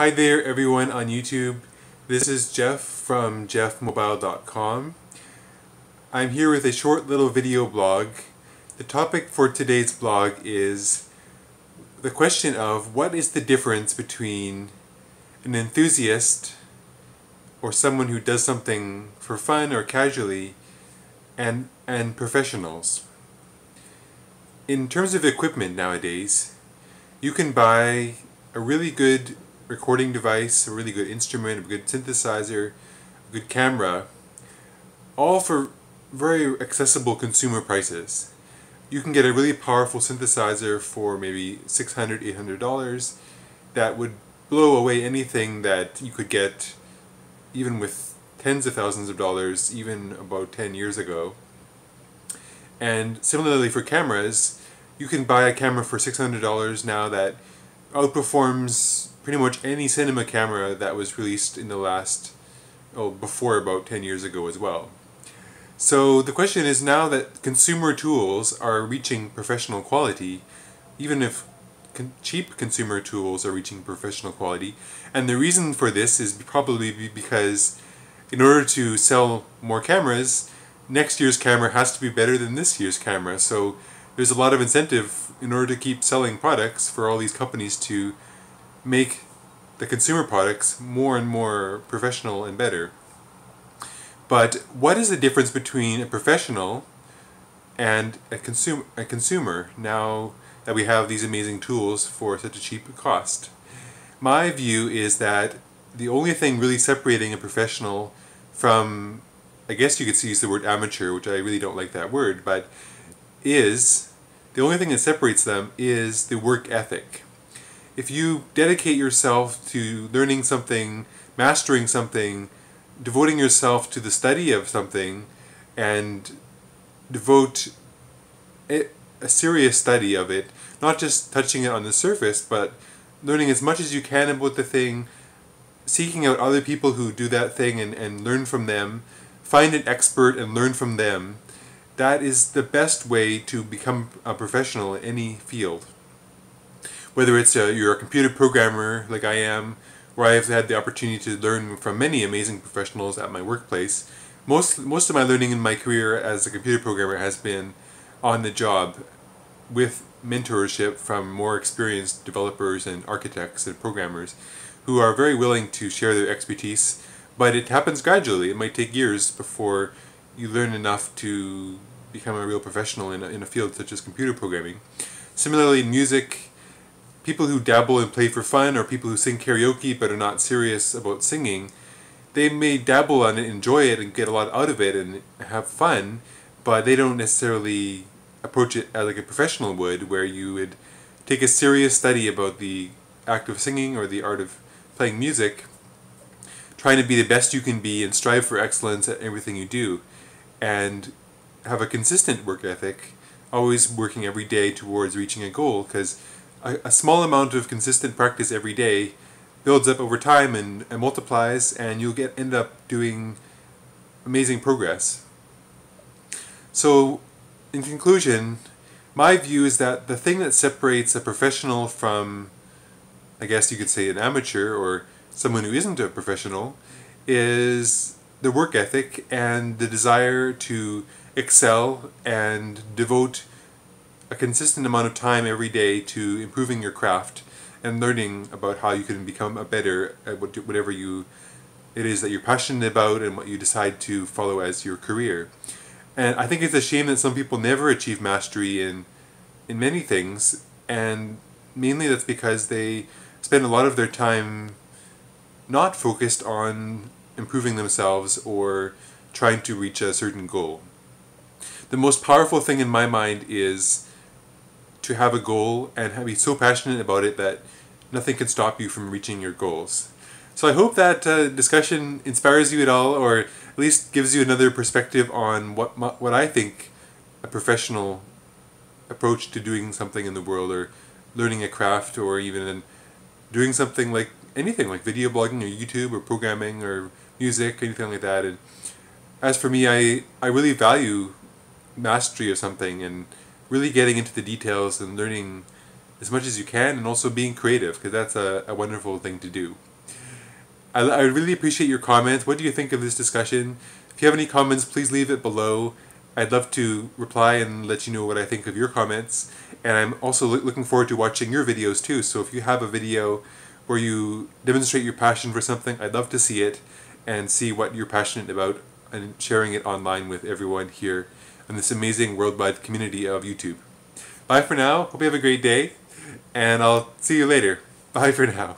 Hi there everyone on YouTube. This is Geoff from Geoffmobile.com. I'm here with a short little video blog. The topic for today's blog is the question of what is the difference between an enthusiast or someone who does something for fun or casually and professionals. In terms of equipment nowadays, you can buy a really good recording device, a really good instrument, a good synthesizer, a good camera, all for very accessible consumer prices. You can get a really powerful synthesizer for maybe $600, $800 that would blow away anything that you could get even with tens of thousands of dollars even about 10 years ago. And similarly for cameras, you can buy a camera for $600 now that outperforms pretty much any cinema camera that was released in the last, before about 10 years ago as well. So the question is, now that consumer tools are reaching professional quality, even if cheap consumer tools are reaching professional quality, and the reason for this is probably because in order to sell more cameras, next year's camera has to be better than this year's camera. So there's a lot of incentive in order to keep selling products for all these companies to make the consumer products more and more professional and better. But what is the difference between a professional and a consumer now that we have these amazing tools for such a cheap cost? My view is that the only thing really separating a professional from, I guess you could use the word amateur, which I really don't like that word, but the only thing that separates them is the work ethic. If you dedicate yourself to learning something, mastering something, devoting yourself to the study of something, and devote a serious study of it, not just touching it on the surface, but learning as much as you can about the thing, seeking out other people who do that thing and learn from them, find an expert and learn from them, that is the best way to become a professional in any field. Whether it's you're a computer programmer like I am, where I've had the opportunity to learn from many amazing professionals at my workplace. Most of my learning in my career as a computer programmer has been on the job, with mentorship from more experienced developers and architects and programmers who are very willing to share their expertise, but it happens gradually. It might take years before you learn enough to become a real professional in a field such as computer programming. Similarly, music, people who dabble and play for fun, or people who sing karaoke but are not serious about singing, they may dabble on it, enjoy it, and get a lot out of it and have fun, but they don't necessarily approach it like a professional would, where you would take a serious study about the act of singing or the art of playing music, trying to be the best you can be and strive for excellence at everything you do, and have a consistent work ethic, always working every day towards reaching a goal, because a small amount of consistent practice every day builds up over time and multiplies, and you'll end up doing amazing progress. So, in conclusion, my view is that the thing that separates a professional from, I guess you could say, an amateur or someone who isn't a professional is the work ethic and the desire to excel and devote a consistent amount of time every day to improving your craft and learning about how you can become a better at whatever it is that you're passionate about and what you decide to follow as your career. And I think it's a shame that some people never achieve mastery in many things, and mainly that's because they spend a lot of their time not focused on improving themselves or trying to reach a certain goal. The most powerful thing in my mind is to have a goal and be so passionate about it that nothing can stop you from reaching your goals. So I hope that discussion inspires you at all, or at least gives you another perspective on what I think a professional approach to doing something in the world, or learning a craft, or even doing something like anything like video blogging or YouTube or programming or music, anything like that. And as for me, I really value mastery of something and really getting into the details and learning as much as you can, and also being creative, because that's a wonderful thing to do. I really appreciate your comments. What do you think of this discussion? If you have any comments, please leave it below. I'd love to reply and let you know what I think of your comments. And I'm also looking forward to watching your videos too. So if you have a video where you demonstrate your passion for something, I'd love to see it and see what you're passionate about and sharing it online with everyone here in this amazing worldwide community of YouTube. Bye for now. Hope you have a great day, and I'll see you later. Bye for now.